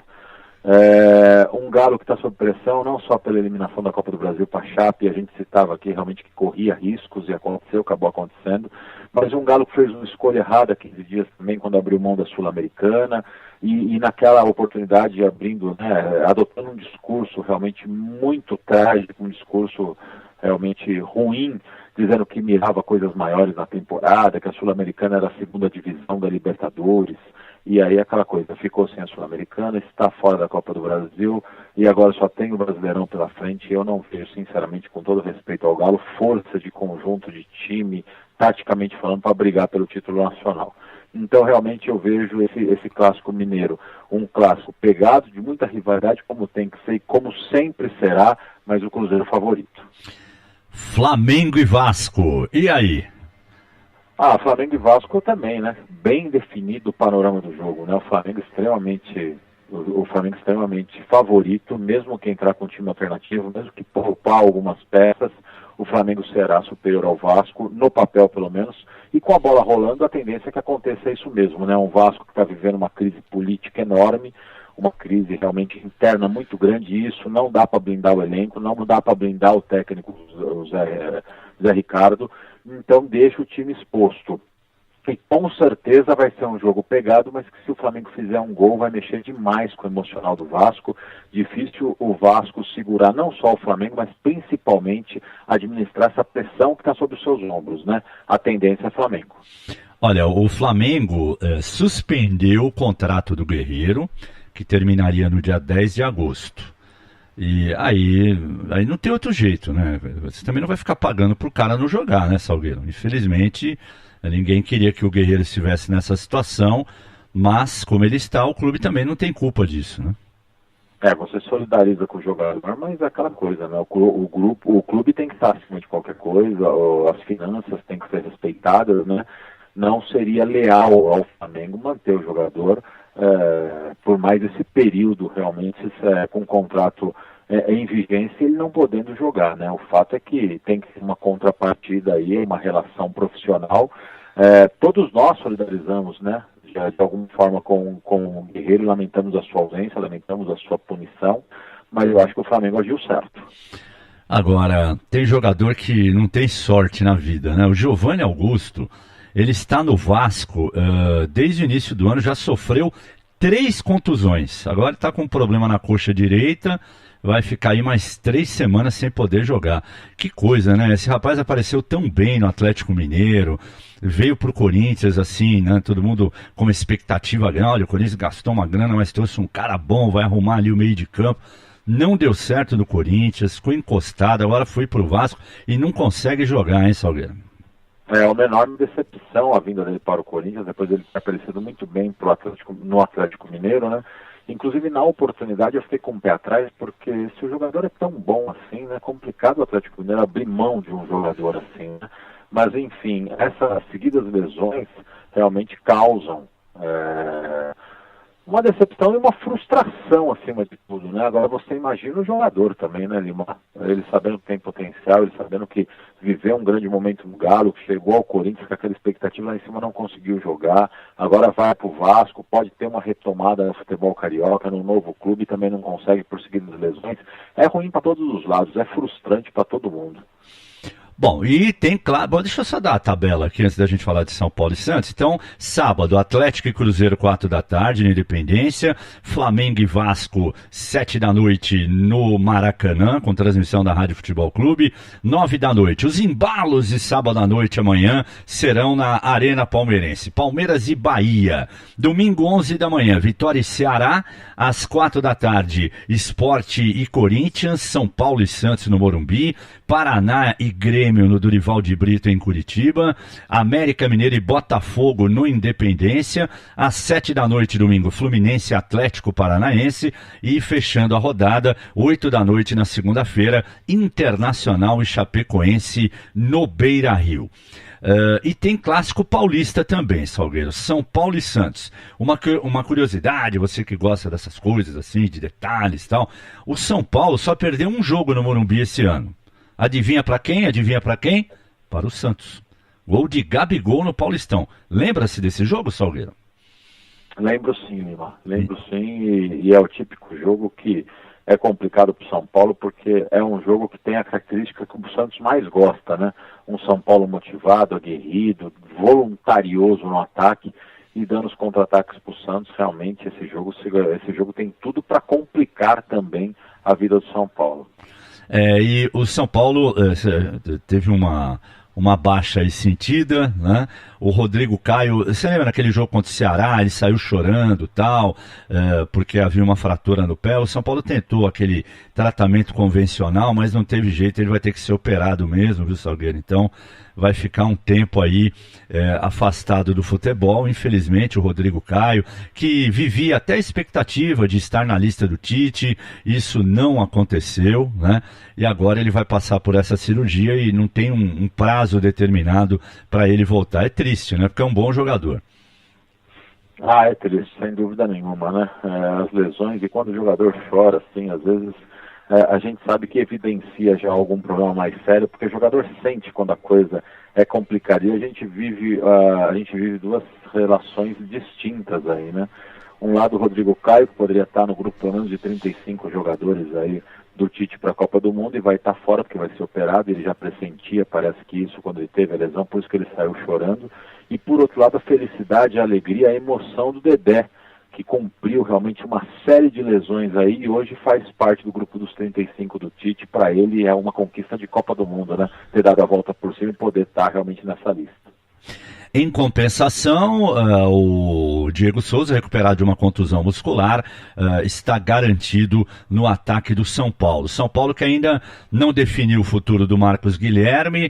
Um Galo que está sob pressão, não só pela eliminação da Copa do Brasil para a Chape, a gente citava aqui realmente que corria riscos e acabou acontecendo, mas um Galo que fez uma escolha errada há 15 dias também, quando abriu mão da Sul-Americana e naquela oportunidade adotando um discurso realmente muito trágico, um discurso realmente ruim, dizendo que mirava coisas maiores na temporada, que a Sul-Americana era a segunda divisão da Libertadores, e aí aquela coisa, ficou sem a Sul-Americana, está fora da Copa do Brasil, e agora só tem o Brasileirão pela frente. Eu não vejo, sinceramente, com todo respeito ao Galo, força de conjunto, de time, taticamente falando, para brigar pelo título nacional. Então, realmente, eu vejo esse Clássico Mineiro, um clássico pegado, de muita rivalidade, como tem que ser e como sempre será, mas o Cruzeiro favorito. Flamengo e Vasco, e aí? Flamengo e Vasco também, né? Bem definido o panorama do jogo, né? O Flamengo extremamente favorito, mesmo que entrar com um time alternativo, mesmo que poupar algumas peças, o Flamengo será superior ao Vasco, no papel pelo menos, e com a bola rolando a tendência é que aconteça isso mesmo, né? Um Vasco que está vivendo uma crise política enorme, uma crise realmente interna muito grande, e isso não dá para blindar o elenco, não dá para blindar o técnico, o Zé Ricardo, então deixa o time exposto. E com certeza vai ser um jogo pegado, mas que se o Flamengo fizer um gol vai mexer demais com o emocional do Vasco. Difícil o Vasco segurar não só o Flamengo, mas principalmente administrar essa pressão que está sobre os seus ombros, né? A tendência é Flamengo. Olha, o Flamengo suspendeu o contrato do Guerreiro, que terminaria no dia 10 de agosto. E aí não tem outro jeito, né? Você também não vai ficar pagando pro cara não jogar, né, Salgueiro? Infelizmente, ninguém queria que o Guerreiro estivesse nessa situação, mas como ele está, o clube também não tem culpa disso, né? Você solidariza com o jogador, mas é aquela coisa, né? O clube tem que estar acima de qualquer coisa, as finanças têm que ser respeitadas, né? Não seria leal ao Flamengo manter o jogador por mais esse período realmente com o contrato em vigência, ele não podendo jogar, né? O fato é que tem que ter uma contrapartida aí, uma relação profissional. Todos nós solidarizamos, né? já, de alguma forma com o Guerreiro, lamentamos a sua ausência, lamentamos a sua punição, mas eu acho que o Flamengo agiu certo. Agora, tem jogador que não tem sorte na vida, né? O Giovanni Augusto, ele está no Vasco, desde o início do ano já sofreu 3 contusões. Agora está com um problema na coxa direita, vai ficar aí mais 3 semanas sem poder jogar. Que coisa, né? Esse rapaz apareceu tão bem no Atlético Mineiro, veio pro Corinthians assim, né? Todo mundo com uma expectativa grande. Olha, o Corinthians gastou uma grana, mas trouxe um cara bom, vai arrumar ali o meio de campo. Não deu certo no Corinthians, ficou encostado, agora foi pro Vasco e não consegue jogar, hein, Salgueiro? É uma enorme decepção a vinda dele para o Corinthians, depois ele ter aparecido muito bem no Atlético Mineiro, né? Inclusive, na oportunidade, eu fiquei com o pé atrás, porque se o jogador é tão bom assim, né? É complicado o Atlético Mineiro abrir mão de um jogador assim, né? Mas, enfim, essas seguidas lesões realmente causam uma decepção e uma frustração acima de tudo, né? Agora você imagina o jogador também, né, Lima? Ele sabendo que tem potencial, ele sabendo que viveu um grande momento no Galo, que chegou ao Corinthians com aquela expectativa lá em cima, não conseguiu jogar, agora vai pro Vasco, pode ter uma retomada no futebol carioca, num novo clube, também não consegue por seguidas lesões. É ruim para todos os lados, é frustrante para todo mundo. Bom, e tem, claro, bom, deixa eu só dar a tabela aqui antes da gente falar de São Paulo e Santos. Então, sábado, Atlético e Cruzeiro, 4 da tarde, na Independência. Flamengo e Vasco, 7 da noite, no Maracanã, com transmissão da Rádio Futebol Clube. 9 da noite. Os embalos de sábado à noite, amanhã, serão na Arena Palmeirense. Palmeiras e Bahia. Domingo, 11 da manhã, Vitória e Ceará. Às 4 da tarde, Sport e Corinthians. São Paulo e Santos no Morumbi. Paraná e Grêmio no Dorival de Brito em Curitiba, América Mineiro e Botafogo no Independência, às 7 da noite domingo, Fluminense e Atlético Paranaense, e fechando a rodada, 8 da noite na segunda-feira, Internacional e Chapecoense no Beira-Rio. E tem clássico paulista também, Salgueiro, São Paulo e Santos. Uma curiosidade, você que gosta dessas coisas assim, de detalhes e tal, o São Paulo só perdeu um jogo no Morumbi esse ano. Adivinha para quem? Adivinha para quem? Para o Santos. Gol de Gabigol no Paulistão. Lembra-se desse jogo, Salgueiro? Lembro sim, Lima. Lembro sim, e é o típico jogo que é complicado para o São Paulo, porque é um jogo que tem a característica que o Santos mais gosta, né? Um São Paulo motivado, aguerrido, voluntarioso no ataque e dando os contra-ataques para o Santos. Realmente esse jogo tem tudo para complicar também a vida do São Paulo. E o São Paulo teve uma baixa aí sentida, né? O Rodrigo Caio, você lembra naquele jogo contra o Ceará, ele saiu chorando e tal, porque havia uma fratura no pé. O São Paulo tentou aquele tratamento convencional, mas não teve jeito, ele vai ter que ser operado mesmo, viu, Salgueiro? Então vai ficar um tempo aí afastado do futebol. Infelizmente, o Rodrigo Caio, que vivia até a expectativa de estar na lista do Tite, isso não aconteceu, né? E agora ele vai passar por essa cirurgia e não tem um prazo determinado para ele voltar. É triste, né? Porque é um bom jogador. É triste, sem dúvida nenhuma, né? As lesões, e quando o jogador chora, assim, às vezes a gente sabe que evidencia já algum problema mais sério, porque o jogador sente quando a coisa é complicada. E a gente vive duas relações distintas aí, né? Um lado, o Rodrigo Caio, que poderia estar no grupo pelo menos de 35 jogadores aí do Tite para a Copa do Mundo, e vai estar fora porque vai ser operado. Ele já pressentia, parece que isso, quando ele teve a lesão, por isso que ele saiu chorando. E por outro lado, a felicidade, a alegria, a emoção do Dedé, que cumpriu realmente uma série de lesões aí e hoje faz parte do grupo dos 35 do Tite. Para ele é uma conquista de Copa do Mundo, né? Ter dado a volta por cima e poder estar realmente nessa lista. Em compensação, o Diego Souza, recuperado de uma contusão muscular, está garantido no ataque do São Paulo. São Paulo que ainda não definiu o futuro do Marcos Guilherme,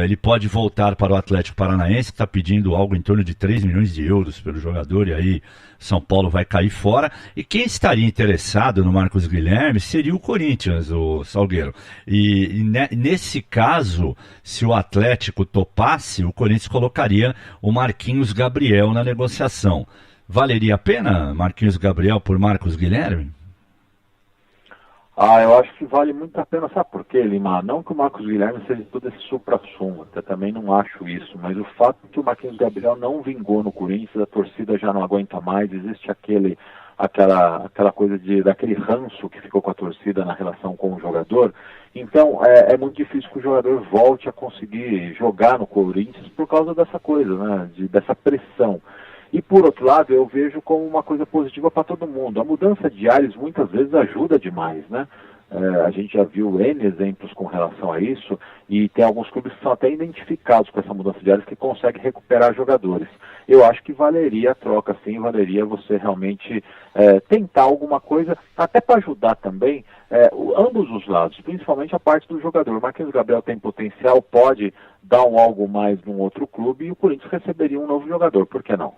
ele pode voltar para o Atlético Paranaense, que está pedindo algo em torno de 3 milhões de euros pelo jogador, e aí São Paulo vai cair fora. E quem estaria interessado no Marcos Guilherme seria o Corinthians, o Salgueiro. E nesse caso, se o Atlético topasse, o Corinthians colocaria o Marquinhos Gabriel na negociação. Valeria a pena Marquinhos Gabriel por Marcos Guilherme? Eu acho que vale muito a pena, sabe por quê, Lima? Não que o Marcos Guilherme seja todo esse supra-sumo, eu também não acho isso, mas o fato de que o Marquinhos Gabriel não vingou no Corinthians, a torcida já não aguenta mais, existe aquela coisa daquele ranço que ficou com a torcida na relação com o jogador, então é muito difícil que o jogador volte a conseguir jogar no Corinthians por causa dessa coisa, né, dessa pressão. E por outro lado, eu vejo como uma coisa positiva para todo mundo. A mudança de ares muitas vezes ajuda demais, né? A gente já viu N exemplos com relação a isso, e tem alguns clubes que são até identificados com essa mudança de ares que conseguem recuperar jogadores. Eu acho que valeria a troca, sim, valeria você realmente tentar alguma coisa, até para ajudar também ambos os lados, principalmente a parte do jogador. O Marquinhos Gabriel tem potencial, pode dar algo mais num outro clube, e o Corinthians receberia um novo jogador, por que não?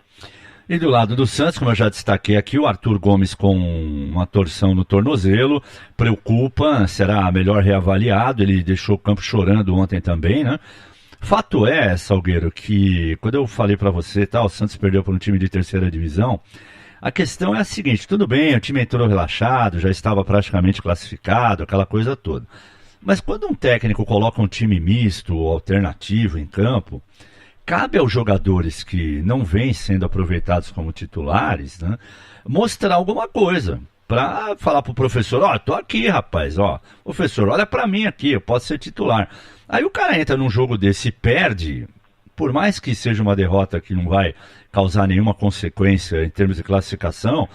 E do lado do Santos, como eu já destaquei aqui, o Arthur Gomes com uma torção no tornozelo, preocupa, será melhor reavaliado, ele deixou o campo chorando ontem também, né? Fato é, Salgueiro, que quando eu falei pra você, o Santos perdeu para um time de terceira divisão, a questão é a seguinte, tudo bem, o time entrou relaxado, já estava praticamente classificado, aquela coisa toda. Mas quando um técnico coloca um time misto ou alternativo em campo, cabe aos jogadores que não vêm sendo aproveitados como titulares, né, mostrar alguma coisa. Para falar pro professor, tô aqui, rapaz, professor, olha para mim aqui, eu posso ser titular. Aí o cara entra num jogo desse e perde, por mais que seja uma derrota que não vai causar nenhuma consequência em termos de classificação,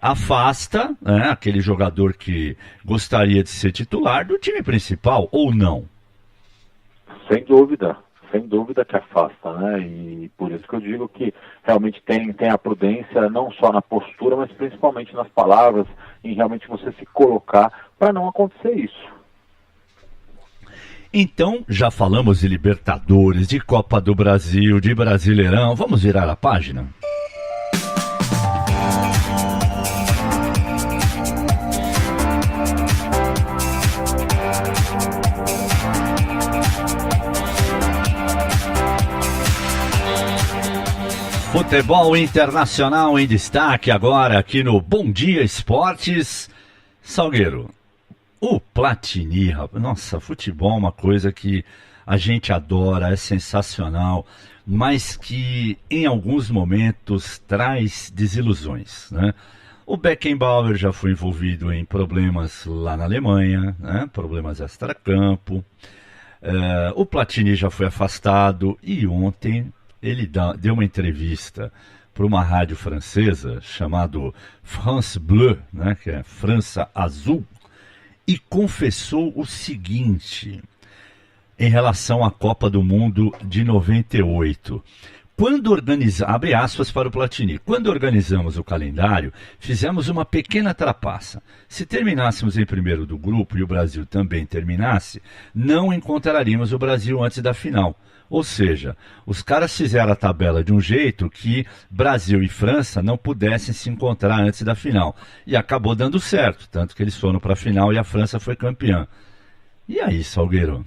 afasta, né, aquele jogador que gostaria de ser titular do time principal, ou não? Sem dúvida que afasta, né? E por isso que eu digo que realmente tem a prudência, não só na postura, mas principalmente nas palavras, em realmente você se colocar para não acontecer isso. Então, já falamos de Libertadores, de Copa do Brasil, de Brasileirão, vamos virar a página? Futebol internacional em destaque agora aqui no Bom Dia Esportes. Salgueiro, o Platini, nossa, futebol é uma coisa que a gente adora, é sensacional, mas que em alguns momentos traz desilusões, né? O Beckenbauer já foi envolvido em problemas lá na Alemanha, né? Problemas extracampo. O Platini já foi afastado e ontem ele deu uma entrevista para uma rádio francesa chamada France Bleu, né, que é França Azul, e confessou o seguinte em relação à Copa do Mundo de 98. Abre aspas para o Platini, quando organizamos o calendário, fizemos uma pequena trapaça. Se terminássemos em primeiro do grupo e o Brasil também terminasse, não encontraríamos o Brasil antes da final. Ou seja, os caras fizeram a tabela de um jeito que Brasil e França não pudessem se encontrar antes da final. E acabou dando certo, tanto que eles foram para a final e a França foi campeã. E aí, Salgueiro?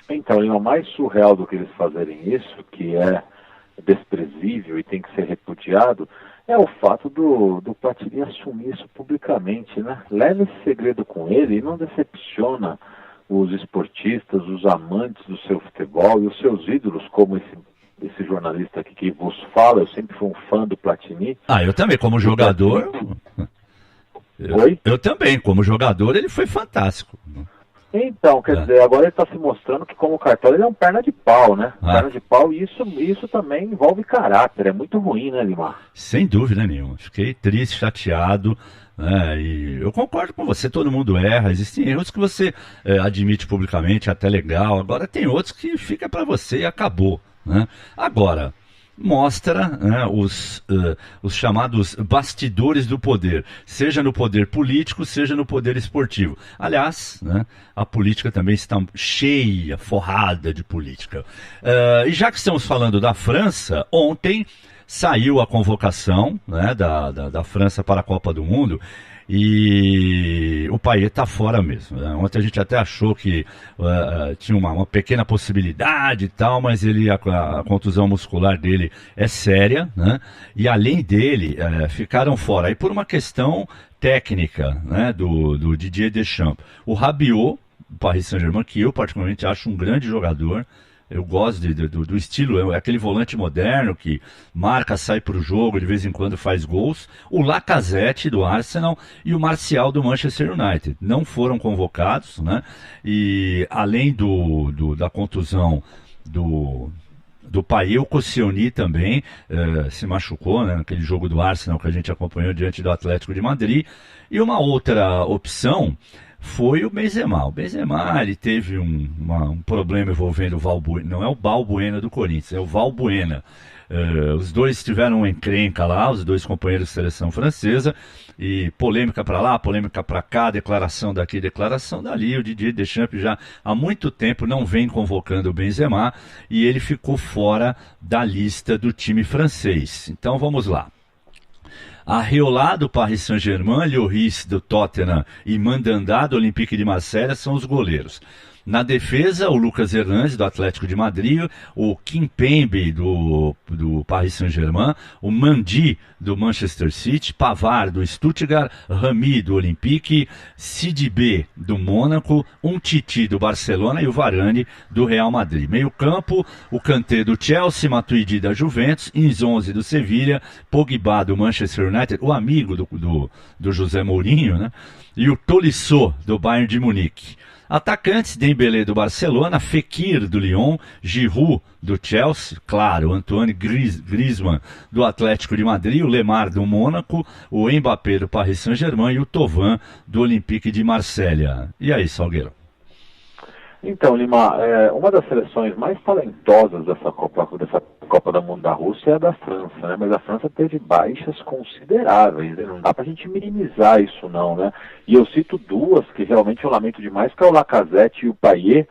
Então, o mais surreal do que eles fazerem isso, que é desprezível e tem que ser repudiado, é o fato do Platini assumir isso publicamente, né? Leva esse segredo com ele e não decepciona os esportistas, os amantes do seu futebol e os seus ídolos, como esse jornalista aqui que vos fala. Eu sempre fui um fã do Platini. Eu também, como jogador. Eu também, como jogador, ele foi fantástico. Então, quer dizer, agora ele está se mostrando que como cartola ele é um perna de pau, né? Perna de pau, e isso também envolve caráter, é muito ruim, né, Limar? Sem dúvida nenhuma, fiquei triste, chateado, né? E eu concordo com você, todo mundo erra, existem erros que você admite publicamente, até legal, agora tem outros que fica para você e acabou, né? Agora, mostra, né, os chamados bastidores do poder, seja no poder político, seja no poder esportivo. Aliás, né, a política também está cheia, forrada de política. E já que estamos falando da França, ontem saiu a convocação, né, da França para a Copa do Mundo. E o Payet está fora mesmo, né? Ontem a gente até achou que tinha uma pequena possibilidade e tal, mas a contusão muscular dele é séria, né? E além dele, ficaram fora. Aí por uma questão técnica, né, do Didier Deschamps. O Rabiot, do Paris Saint-Germain, que eu particularmente acho um grande jogador. Eu gosto do estilo, é aquele volante moderno que marca, sai para o jogo, de vez em quando faz gols. O Lacazette do Arsenal e o Martial do Manchester United não foram convocados, né? E além da contusão do Payet, o Koscielny também se machucou, né, naquele jogo do Arsenal que a gente acompanhou diante do Atlético de Madrid. E uma outra opção foi o Benzema. O Benzema, ele teve um problema envolvendo o Valbuena. Não é o Balbuena do Corinthians, é o Valbuena. Os dois tiveram uma encrenca lá, os dois companheiros de seleção francesa, e polêmica para lá, polêmica para cá, declaração daqui, declaração dali. O Didier Deschamps já há muito tempo não vem convocando o Benzema, e ele ficou fora da lista do time francês. Então vamos lá. Areola do Paris Saint-Germain, Lloris do Tottenham e Mandanda do Olympique de Marselha são os goleiros. Na defesa, o Lucas Hernandes, do Atlético de Madrid, o Kimpembe, do Paris Saint-Germain, o Mendy, do Manchester City, Pavard, do Stuttgart, Rami, do Olympique, Sidibé, do Mônaco, Umtiti, do Barcelona e o Varane, do Real Madrid. Meio campo, o Kanté, do Chelsea, Matuidi, da Juventus, Inzonzi, do Sevilha, Pogba, do Manchester United, o amigo do José Mourinho, né? E o Tolisso, do Bayern de Munique. Atacantes, Dembélé do Barcelona, Fekir do Lyon, Giroud do Chelsea, claro, Antoine Griezmann do Atlético de Madrid, o Lemar do Mônaco, o Mbappé do Paris Saint-Germain e o Thauvin do Olympique de Marselha. E aí, Salgueiro? Então, Lima, uma das seleções mais talentosas dessa Copa do Mundo da Rússia é a da França, né? Mas a França teve baixas consideráveis, né? Não dá pra gente minimizar isso não, né? E eu cito duas que realmente eu lamento demais, que é o Lacazette e o Payet,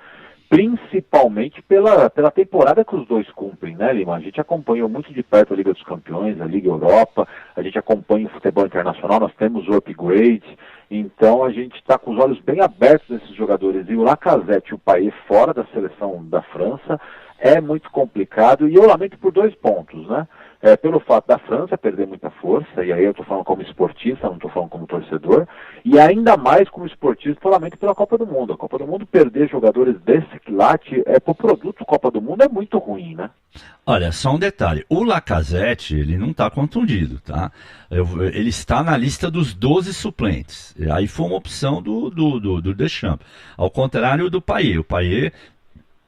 principalmente pela temporada que os dois cumprem, né, Lima? A gente acompanhou muito de perto a Liga dos Campeões, a Liga Europa, a gente acompanha o futebol internacional, nós temos o upgrade, então a gente está com os olhos bem abertos nesses jogadores. E o Lacazette e o Payet fora da seleção da França é muito complicado, e eu lamento por 2 pontos, né? Pelo fato da França perder muita força, e aí eu estou falando como esportista, não estou falando como torcedor, e ainda mais como esportista, eu lamento pela Copa do Mundo. A Copa do Mundo perder jogadores desse quilate, pro produto Copa do Mundo é muito ruim, né? Olha, só um detalhe, o Lacazette, ele não está contundido, tá? Ele está na lista dos 12 suplentes, e aí foi uma opção do Deschamps, ao contrário do Payet. O Payet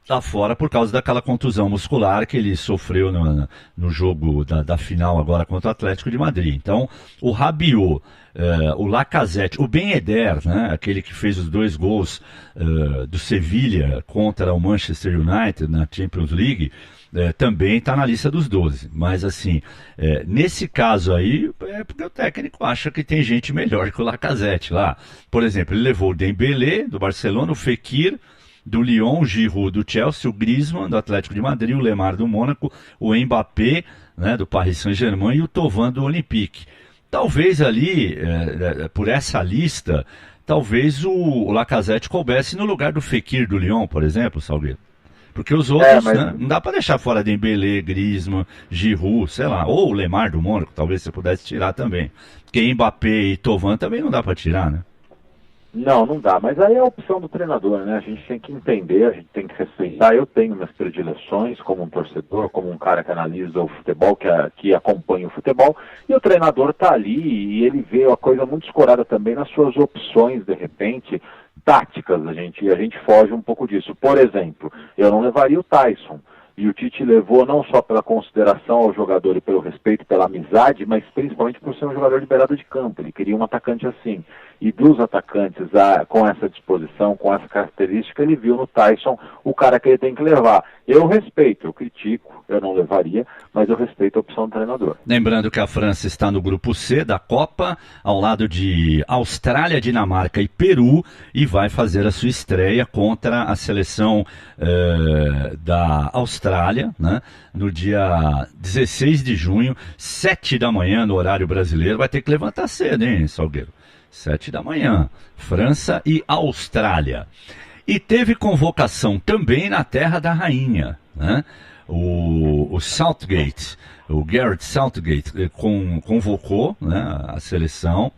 está fora por causa daquela contusão muscular que ele sofreu no jogo da final agora contra o Atlético de Madrid. Então, o Rabiot, o Lacazette, o Ben Yedder, né, aquele que fez os 2 gols do Sevilha contra o Manchester United na Champions League, também está na lista dos 12. Mas assim, nesse caso aí, é porque o técnico acha que tem gente melhor que o Lacazette lá. Por exemplo, ele levou o Dembélé do Barcelona, o Fekir do Lyon, o Giroud do Chelsea, o Griezmann do Atlético de Madrid, o Lemar do Mônaco, o Mbappé, né, do Paris Saint-Germain e o Thauvin do Olympique. Talvez ali, por essa lista, talvez o Lacazette coubesse no lugar do Fekir do Lyon, por exemplo, Salgueiro. Porque os outros, né, não dá para deixar fora Dembélé, Griezmann, Giroud, sei lá, ou o Lemar do Mônaco, talvez você pudesse tirar também. Porque Mbappé e Thauvin também não dá para tirar, né? Não dá, mas aí é a opção do treinador, né? A gente tem que entender, a gente tem que respeitar. Eu tenho minhas predileções como um torcedor, como um cara que analisa o futebol, que acompanha o futebol, e o treinador tá ali e ele vê a coisa muito escorada também nas suas opções, de repente, táticas. A gente foge um pouco disso. Por exemplo, eu não levaria o Tyson. E o Tite levou não só pela consideração ao jogador e pelo respeito, pela amizade, mas principalmente por ser um jogador de beirada de campo. Ele queria um atacante assim. E dos atacantes com essa disposição, com essa característica, ele viu no Tyson o cara que ele tem que levar. Eu respeito, eu critico, eu não levaria, mas eu respeito a opção do treinador. Lembrando que a França está no grupo C da Copa, ao lado de Austrália, Dinamarca e Peru, e vai fazer a sua estreia contra a seleção da Austrália, né, no dia 16 de junho, 7 da manhã, no horário brasileiro. Vai ter que levantar cedo, hein, Salgueiro? 7 da manhã, França e Austrália. E teve convocação também na Terra da Rainha, né? O Southgate, o Gareth Southgate, convocou, né, a seleção,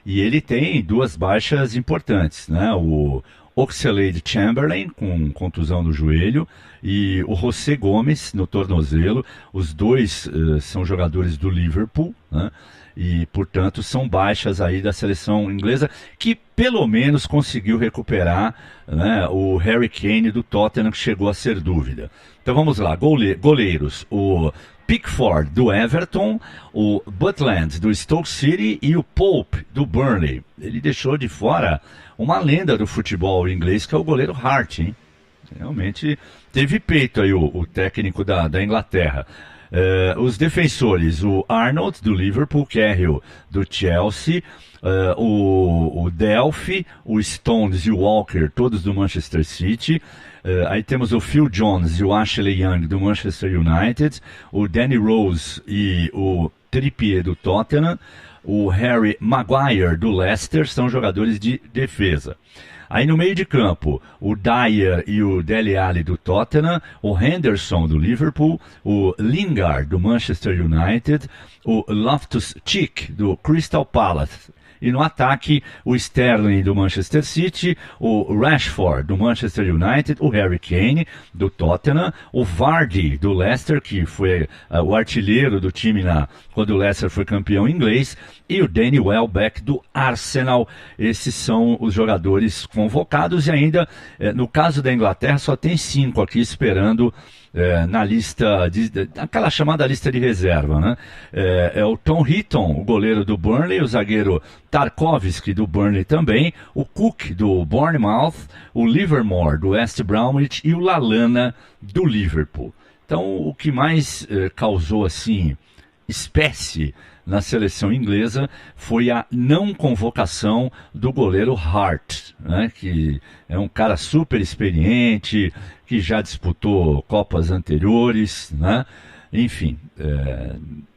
e ele tem duas baixas importantes, né? O Oxlade-Chamberlain, com contusão no joelho, e o José Gomes, no tornozelo. Os dois são jogadores do Liverpool, né? E, portanto, são baixas aí da seleção inglesa, que pelo menos conseguiu recuperar, né, o Harry Kane do Tottenham, que chegou a ser dúvida. Então vamos lá, goleiros: o Pickford do Everton, o Butland do Stoke City e o Pope do Burnley. Ele deixou de fora uma lenda do futebol inglês, que é o goleiro Hart, hein? Realmente teve peito aí o técnico da Inglaterra. Os defensores: o Arnold do Liverpool, Cahill do Chelsea, o Delphi, o Stones e o Walker, todos do Manchester City. Aí temos o Phil Jones e o Ashley Young do Manchester United, o Danny Rose e o Trippier do Tottenham, o Harry Maguire do Leicester, são jogadores de defesa. Aí no meio de campo, o Dyer e o Dele Alli do Tottenham, o Henderson do Liverpool, o Lingard do Manchester United, o Loftus-Cheek do Crystal Palace. E no ataque, o Sterling do Manchester City, o Rashford do Manchester United, o Harry Kane do Tottenham, o Vardy do Leicester, que foi o artilheiro do time quando o Leicester foi campeão inglês, e o Danny Welbeck do Arsenal. Esses são os jogadores convocados, e ainda, no caso da Inglaterra, só tem 5 aqui esperando na lista, aquela chamada lista de reserva, né? É o Tom Heaton, o goleiro do Burnley, o zagueiro Tarkowski do Burnley também, o Cook do Bournemouth, o Livermore do West Bromwich e o Lallana do Liverpool. Então, o que mais causou, assim, espécie na seleção inglesa foi a não convocação do goleiro Hart, né, que é um cara super experiente, que já disputou Copas anteriores, né? Enfim,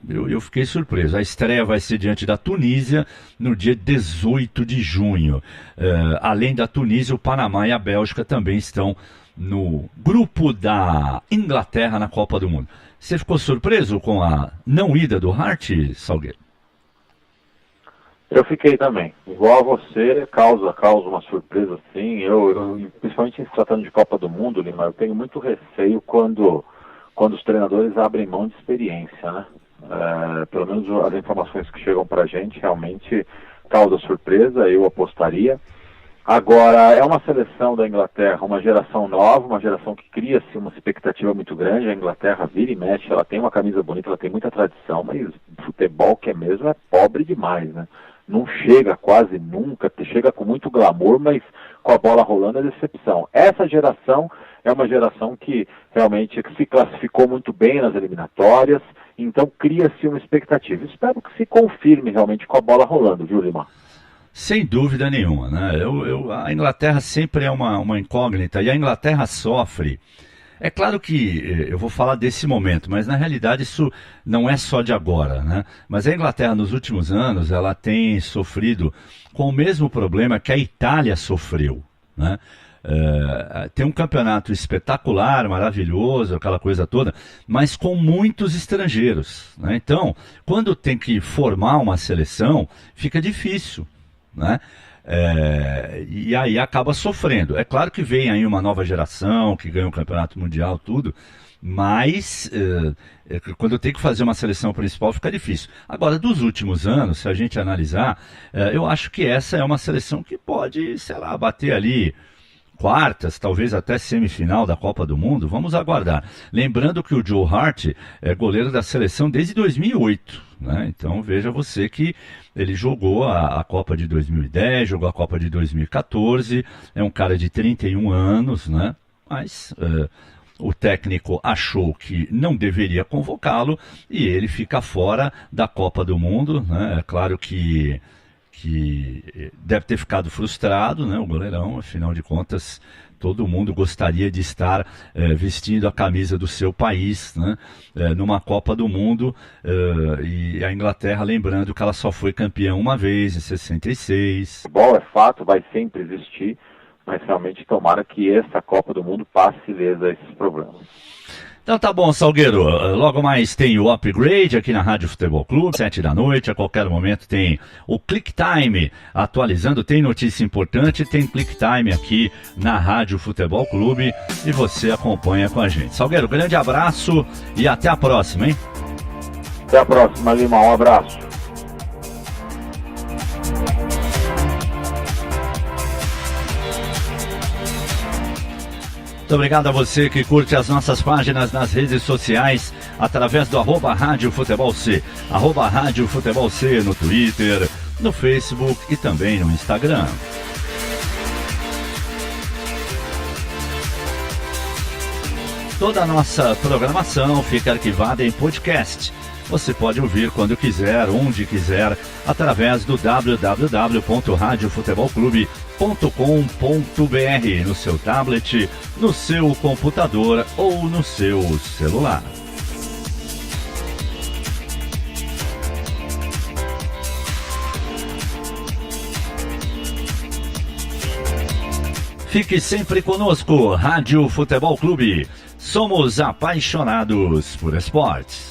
eu fiquei surpreso. A estreia vai ser diante da Tunísia no dia 18 de junho. Além da Tunísia, o Panamá e a Bélgica também estão no grupo da Inglaterra na Copa do Mundo. Você ficou surpreso com a não ida do Hart, Salgueiro? Eu fiquei também. Igual a você, causa uma surpresa, sim. Eu, principalmente se tratando de Copa do Mundo, Lima, eu tenho muito receio quando os treinadores abrem mão de experiência, né? Pelo menos as informações que chegam pra gente realmente causa surpresa, eu apostaria. Agora, é uma seleção da Inglaterra, uma geração nova, uma geração que cria-se uma expectativa muito grande. A Inglaterra vira e mexe, ela tem uma camisa bonita, ela tem muita tradição, mas o futebol que é mesmo é pobre demais, né? Não chega quase nunca, chega com muito glamour, mas com a bola rolando é decepção. Essa geração é uma geração que realmente se classificou muito bem nas eliminatórias, então cria-se uma expectativa. Espero que se confirme realmente com a bola rolando, viu, Lima? Sem dúvida nenhuma, né? A Inglaterra sempre é uma incógnita, e a Inglaterra sofre. É claro que eu vou falar desse momento, mas na realidade isso não é só de agora, né? Mas a Inglaterra nos últimos anos, ela tem sofrido com o mesmo problema que a Itália sofreu, né? Tem um campeonato espetacular, maravilhoso, aquela coisa toda, mas com muitos estrangeiros, né? Então, quando tem que formar uma seleção, fica difícil, né? E aí acaba sofrendo. É claro que vem aí uma nova geração que ganha o campeonato mundial, tudo, mas quando tem que fazer uma seleção principal fica difícil. Agora, dos últimos anos, se a gente analisar, eu acho que essa é uma seleção que pode, sei lá, bater ali quartas, talvez até semifinal da Copa do Mundo. Vamos aguardar. Lembrando que o Joe Hart é goleiro da seleção desde 2008, né? Então veja você que ele jogou a Copa de 2010, jogou a Copa de 2014, é um cara de 31 anos, né? Mas o técnico achou que não deveria convocá-lo e ele fica fora da Copa do Mundo, né? É claro que deve ter ficado frustrado, né, o goleirão, afinal de contas, todo mundo gostaria de estar vestindo a camisa do seu país, né, numa Copa do Mundo, e a Inglaterra, lembrando que ela só foi campeã uma vez, em 66. Futebol é fato, vai sempre existir, mas realmente tomara que essa Copa do Mundo passe ilesa esses problemas. Então tá bom, Salgueiro, logo mais tem o Upgrade aqui na Rádio Futebol Clube, 7 da noite, a qualquer momento tem o Click Time atualizando, tem notícia importante, tem Click Time aqui na Rádio Futebol Clube e você acompanha com a gente. Salgueiro, grande abraço e até a próxima, hein? Até a próxima, Lima, um abraço. Muito obrigado a você que curte as nossas páginas nas redes sociais através do @Rádio Futebol C, @Rádio Futebol C no Twitter, no Facebook e também no Instagram. Toda a nossa programação fica arquivada em podcast. Você pode ouvir quando quiser, onde quiser, através do www.radiofutebolclube.com.br, no seu tablet, no seu computador ou no seu celular. Fique sempre conosco, Rádio Futebol Clube. Somos apaixonados por esportes.